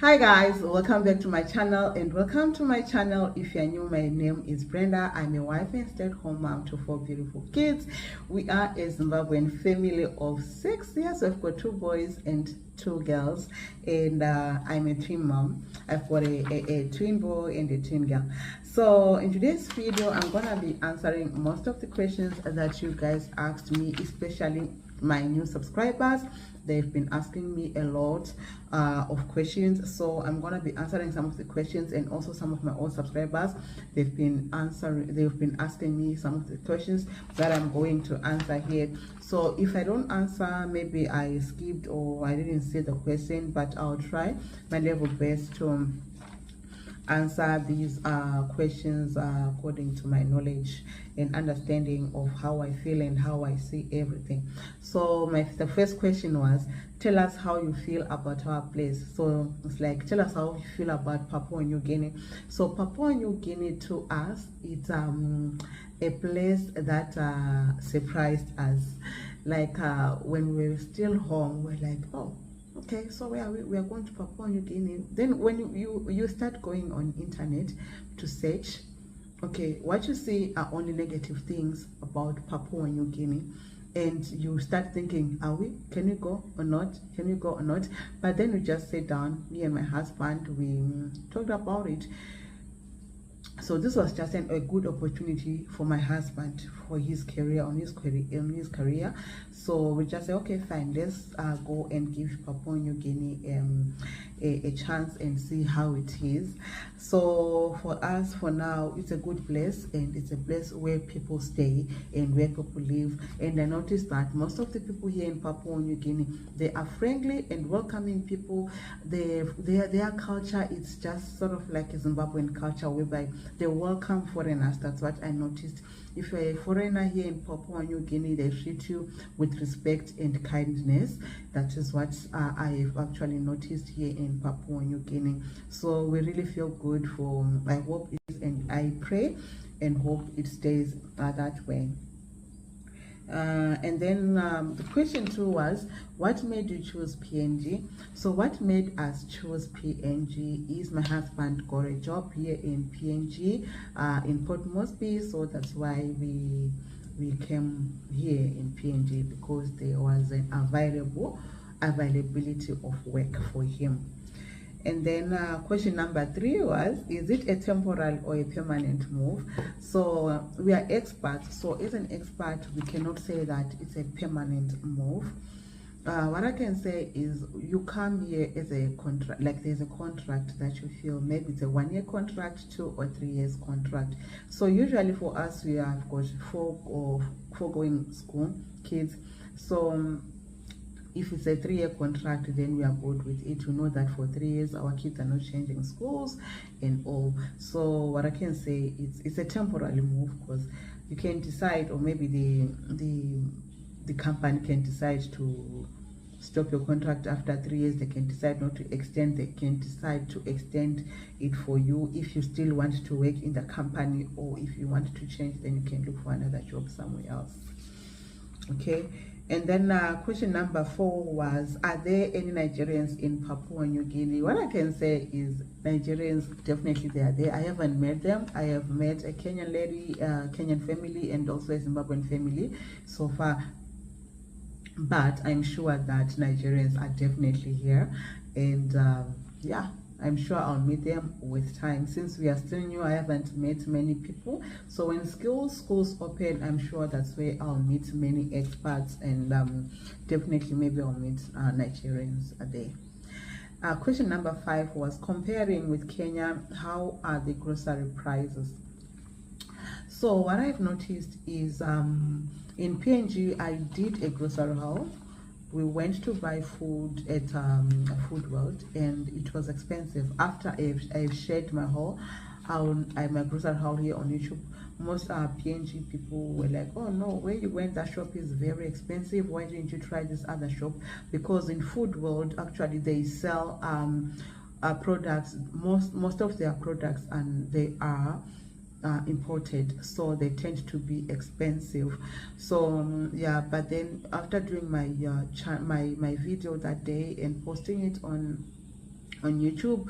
Hi guys, welcome back to my channel and welcome to my channel. If you're new, my name is Brenda. I'm a wife and stay-at-home mom to 4 beautiful kids. We are a Zimbabwean family of 6 years. We've got 2 boys and 2 girls, and I'm a twin mom. I've got a twin boy and a twin girl. So in today's video, I'm gonna be answering most of the questions that you guys asked me, especially my new subscribers. They've been asking me a lot of questions, so I'm gonna be answering some of the questions, and also some of my old subscribers, they've been asking me some of the questions that I'm going to answer here. So if I don't answer, maybe I skipped or I didn't see the question, but I'll try my level best to answer these questions according to my knowledge and understanding of how I feel and how I see everything. So the first question was, tell us how you feel about our place. So it's like, tell us how you feel about Papua New Guinea. So Papua New Guinea to us, it's a place that surprised us. Like when we were still home, we're like, oh, okay, so where are we? We are going to Papua New Guinea. Then when you start going on internet to search, okay, what you see are only negative things about Papua New Guinea, and you start thinking, are we? Can you go or not? Can you go or not? But then we just sit down, me and my husband, we talked about it. So this was just a good opportunity for my husband for his career, on his career. So we just say, okay, fine, let's go and give Papua New Guinea a chance and see how it is. So for us, for now, it's a good place, and it's a place where people stay and where people live. And I noticed that most of the people here in Papua New Guinea, they are friendly and welcoming people. Their culture is just sort of like a Zimbabwean culture, whereby they welcome foreigners. That's what I noticed. If you're a foreigner here in Papua New Guinea, they treat you with respect and kindness. That is what I've actually noticed here in Papua New Guinea. So we really feel good for, I hope it is, and I pray and hope it stays that way. And then the question 2 was, what made you choose PNG? So what made us choose PNG is my husband got a job here in PNG, in Port Moresby, so that's why we came here in PNG, because there was an availability of work for him. And then question number 3 was, is it a temporal or a permanent move? So we are experts, so as an expert we cannot say that it's a permanent move. What I can say is, you come here as a contract, like there's a contract that you feel, maybe it's a 1-year contract, 2 or 3 years contract. So usually for us, we have got 4 going school kids. So if it's a 3-year contract, then we are good with it. We know that for 3 years our kids are not changing schools and all. So what I can say, it's a temporary move, because you can decide, or maybe the company can decide to stop your contract after 3 years. They can decide not to extend. They can decide to extend it for you if you still want to work in the company, or if you want to change, then you can look for another job somewhere else. Okay. And then question number 4 was, are there any Nigerians in Papua New Guinea? What I can say is, Nigerians, definitely they are there. I haven't met them. I have met a Kenyan lady, Kenyan family, and also a Zimbabwean family so far. But I'm sure that Nigerians are definitely here. And yeah, I'm sure I'll meet them with time. Since we are still new, I haven't met many people. So when schools open, I'm sure that's where I'll meet many experts, and definitely maybe I'll meet Nigerians there. Question number 5 was, comparing with Kenya, how are the grocery prices? So what I've noticed is, in PNG, I did a grocery haul. We went to buy food at Food World, and it was expensive. After I've shared my haul, my grocery haul here on YouTube, most PNG people were like, oh no, where you went, that shop is very expensive. Why didn't you try this other shop? Because in Food World, actually, they sell products, most of their products, and they are imported, so they tend to be expensive. So yeah, but then after doing my my video that day and posting it on on YouTube,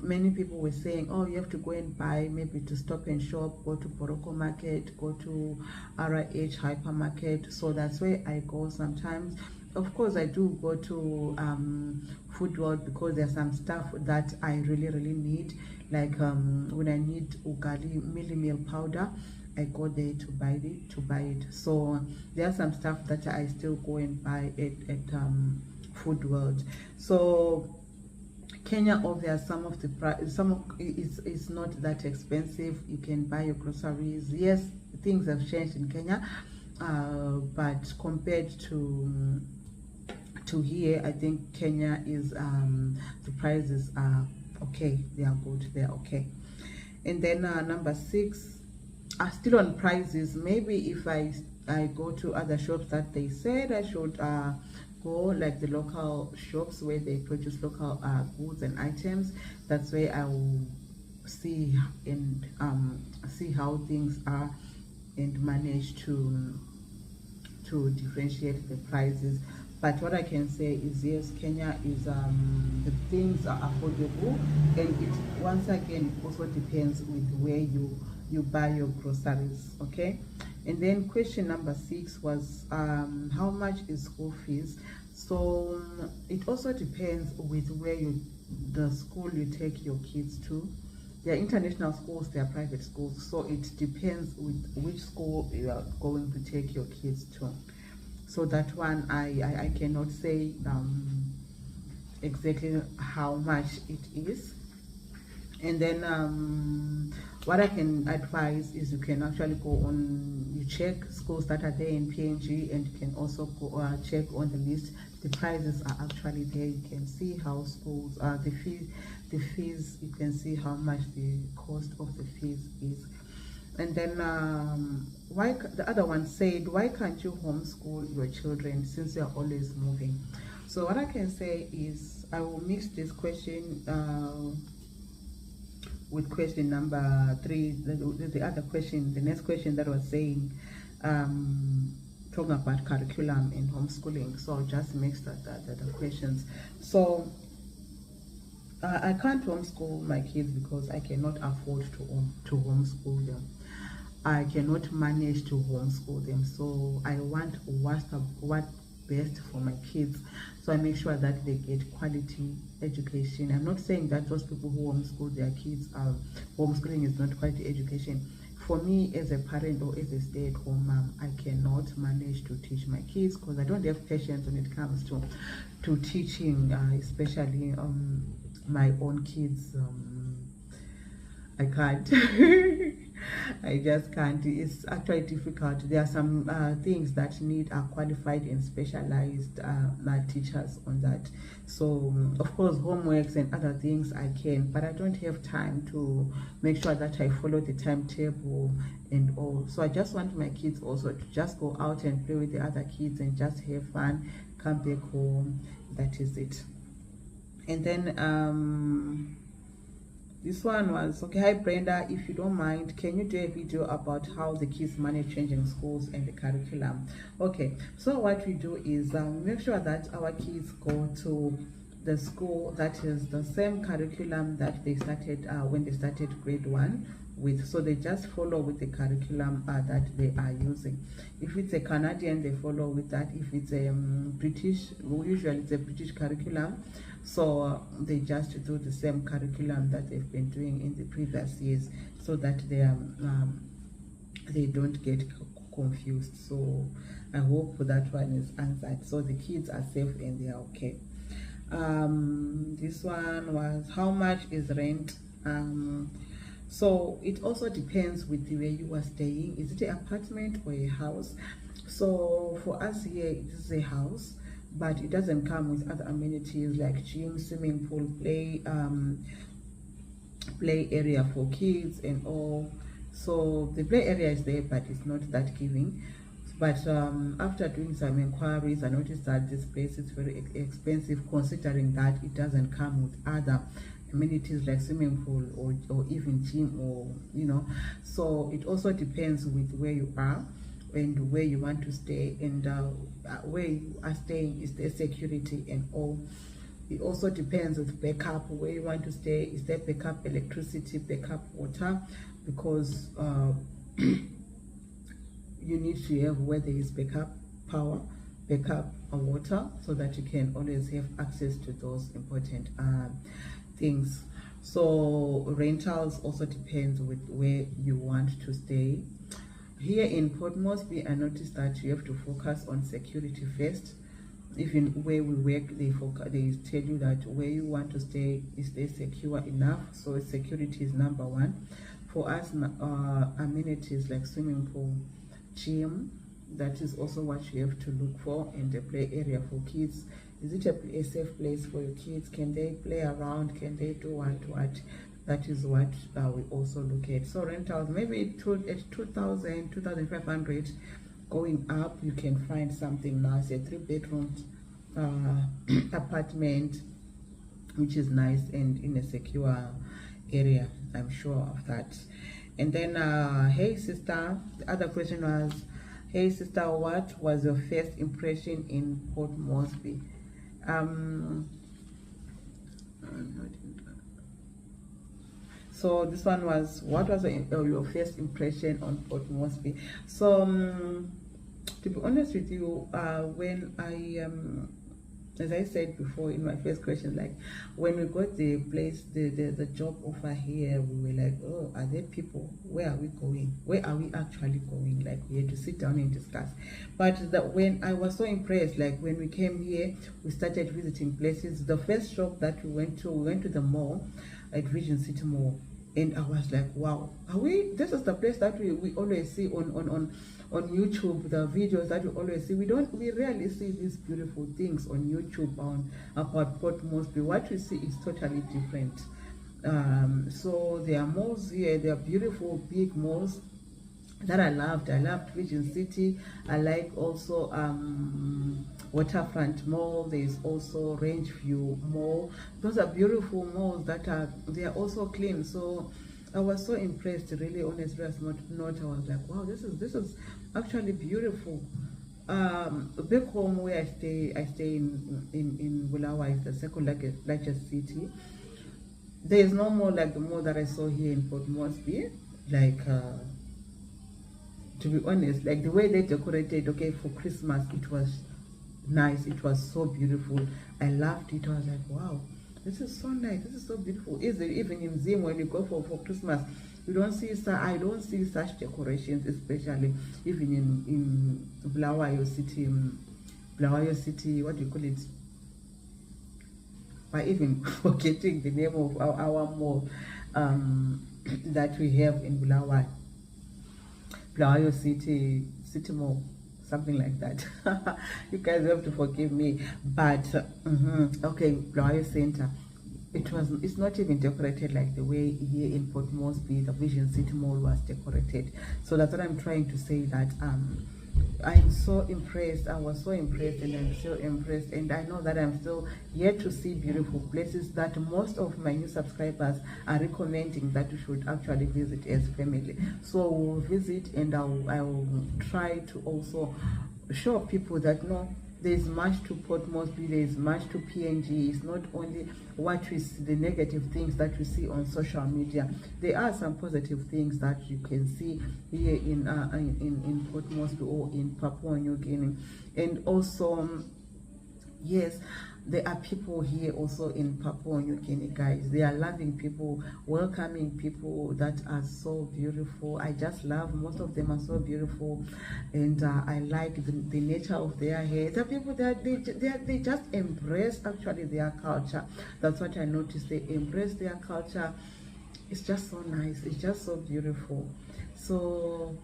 many people were saying, oh, you have to go and buy, maybe to Stop and Shop, go to Boroko Market, go to RH Hypermarket. So that's where I go sometimes. Of course, I do go to Food World because there's some stuff that I really need. Like when I need ugali meal powder, I go there to buy it. So there are some stuff that I still go and buy at Food World. So Kenya, obviously, some of the price, it's not that expensive. You can buy your groceries. Yes, things have changed in Kenya, but compared to here, I think Kenya is the prices are okay. They are good. They are okay. And then number 6, still on prices. Maybe if I go to other shops that they said I should go, like the local shops where they produce local goods and items. That's where I will see and see how things are and manage to differentiate the prices. But what I can say is, yes, Kenya is the things are affordable, and it once again also depends with where you buy your groceries. Okay. And then question number 6 was how much is school fees? So it also depends with where the school you take your kids to. There are international schools, there are private schools, so it depends with which school you are going to take your kids to. So that one I cannot say exactly how much it is. And then what I can advise is you can actually go on, you check schools that are there in PNG, and you can also go check on the list. The prices are actually there. You can see how schools the fees, you can see how much the cost of the fees is. And then why, the other one said, why can't you homeschool your children since you're always moving? So what I can say is I will mix this question with question number 3, the other question, the next question that was saying talking about curriculum and homeschooling. So I'll just mix the questions. So I can't homeschool my kids because I cannot afford to homeschool them. I cannot manage to homeschool them. So I want what's best for my kids. So I make sure that they get quality education. I'm not saying that those people who homeschool their kids homeschooling is not quality education. For me, as a parent or as a stay-at-home mom, I cannot manage to teach my kids because I don't have patience when it comes to teaching, especially my own kids. I can't. I just can't. It's actually difficult. There are some things that need qualified and specialized teachers on that. So of course homeworks and other things I can, but I don't have time to make sure that I follow the timetable and all. So I just want my kids also to just go out and play with the other kids and just have fun, come back home. That is it. And then this one was, okay, hi Brenda, if you don't mind, can you do a video about how the kids manage changing schools and the curriculum? Okay, so what we do is make sure that our kids go to the school that is the same curriculum that they started when they started grade 1 with. So they just follow with the curriculum that they are using. If it's a Canadian, they follow with that. If it's a British, usually it's a British curriculum, so they just do the same curriculum that they've been doing in the previous years, so that they don't get confused. So I hope that one is answered. So the kids are safe and they are okay. This one was, how much is rent? So it also depends with the way you are staying. Is it an apartment or a house? So for us here, it is a house, but it doesn't come with other amenities like gym, swimming pool, play area for kids and all. So the play area is there, but it's not that giving. But after doing some inquiries, I noticed that this place is very expensive, considering that it doesn't come with other amenities like swimming pool or even gym, or so it also depends with where you are and where you want to stay, and where you are staying is the security and all. It also depends with backup where you want to stay. Is there backup electricity, backup water? Because you need to have where there is backup power, backup water, so that you can always have access to those important things. So rentals also depends with where you want to stay. Here in Port Moresby, I noticed that you have to focus on security first. Even where we work, they tell you that where you want to stay, is they secure enough? So security is number one. For us, amenities like swimming pool, gym, that is also what you have to look for, and a play area for kids. Is it a safe place for your kids? Can they play around? Can they do what? That is what we also look at. So rentals, maybe at 2,000, 2,500 going up, you can find something nice, a 3-bedroom apartment, which is nice and in a secure area. I'm sure of that. And then hey sister, the other question was, hey sister, what was your first impression in Port Moresby? So this one was, what was your first impression on Port Moresby? So to be honest with you, when I as I said before in my first question, like when we got the place, the job offer here, we were like, oh, are there people? Where are we going? Where are we actually going? Like we had to sit down and discuss. But when I was so impressed, like when we came here, we started visiting places. The first shop that we went to the mall at Vision City Mall. And I was like, wow, this is the place that we always see on YouTube, the videos that we always see. We rarely see these beautiful things on YouTube about Port Moresby. What we see is totally different. So there are malls here, there are beautiful big malls that I loved. I loved Vision City. I like also Waterfront Mall. There's also Rangeview Mall. Those are beautiful malls they are also clean. So I was so impressed, really, honestly. As not, I was like, wow, this is actually beautiful. Back home where I stay in Bulawayo, is the second largest city. There is no more like the mall that I saw here in Port Moresby. Like to be honest, like the way they decorated, okay, for Christmas, it was nice. It was so beautiful. I loved it. I was like, wow, this is so nice. This is so beautiful. Even in Zim, when you go for Christmas, you don't see I don't see such decorations, especially even in Bulawayo City. Bulawayo City, what do you call it? By even forgetting the name of our mall that we have in Bulawayo. Bulawayo City Mall, something like that. You guys have to forgive me, but okay, Bulawayo Center. It's not even decorated like the way here in Port Moresby, the Vision City Mall was decorated. So that's what I'm trying to say, that I'm so impressed. I was so impressed, and I'm still impressed, and I know that I'm still yet to see beautiful places that most of my new subscribers are recommending that we should actually visit as family. So we'll visit, and I will try to also show people that no, there's much to Port Moresby, there's much to PNG. It's not only what we see, the negative things that we see on social media. There are some positive things that you can see here in Port Moresby or in Papua New Guinea. And also, yes, there are people here also in Papua New Guinea, guys. They are loving people, welcoming people that are so beautiful. I just love, most of them are so beautiful, and I like the nature of their hair. The people that they just embrace actually their culture. That's what I noticed. They embrace their culture. It's just so nice. It's just so beautiful. So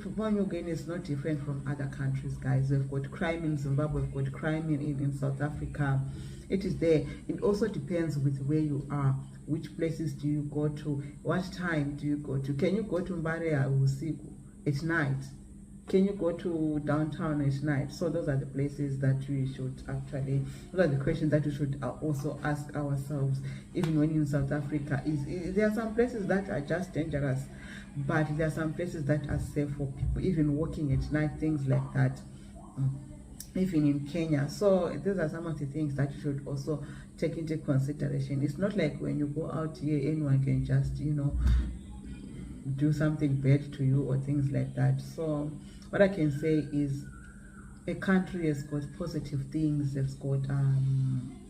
Papua New Guinea is not different from other countries, guys. We've got crime in Zimbabwe, we've got crime in South Africa. It is there. It also depends with where you are. Which places do you go to? What time do you go to? Can you go to Mbarea Usiku at night? Can you go to downtown at night? So those are the places that we should actually, those are the questions that we should also ask ourselves, even when in South Africa. There are some places that are just dangerous, but there are some places that are safe for people, even walking at night, things like that. even in Kenya. So these are some of the things that you should also take into consideration. It's not like when you go out here, anyone can just, you know, do something bad to you or things like that. So what I can say is a country has got positive things, it's got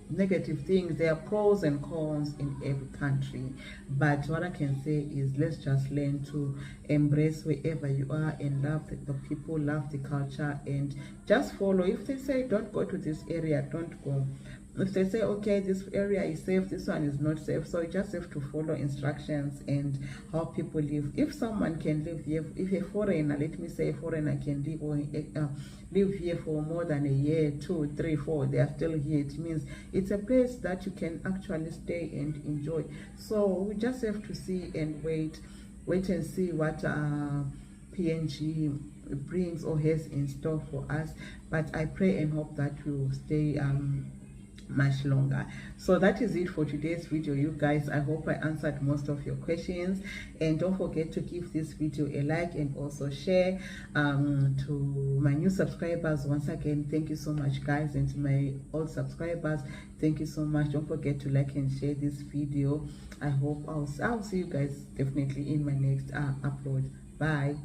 negative things. There are pros and cons in every country, but what I can say is let's just learn to embrace wherever you are and love the people, love the culture, and just follow. If they say don't go to this area, don't go. If they say okay, this area is safe, this one is not safe, so you just have to follow instructions and how people live. If someone can live here, if a foreigner, let me say a foreigner can live or live here for more than a year, 2, 3, 4, they are still here, it means it's a place that you can actually stay and enjoy. So we just have to see and wait and see what PNG brings or has in store for us. But I pray and hope that we will stay much longer. So that is it for today's video, you guys. I hope I answered most of your questions, and don't forget to give this video a like and also share. To my new subscribers, once again, thank you so much, guys, and to my old subscribers, thank you so much. Don't forget to like and share this video. I hope I'll see you guys definitely in my next upload. Bye.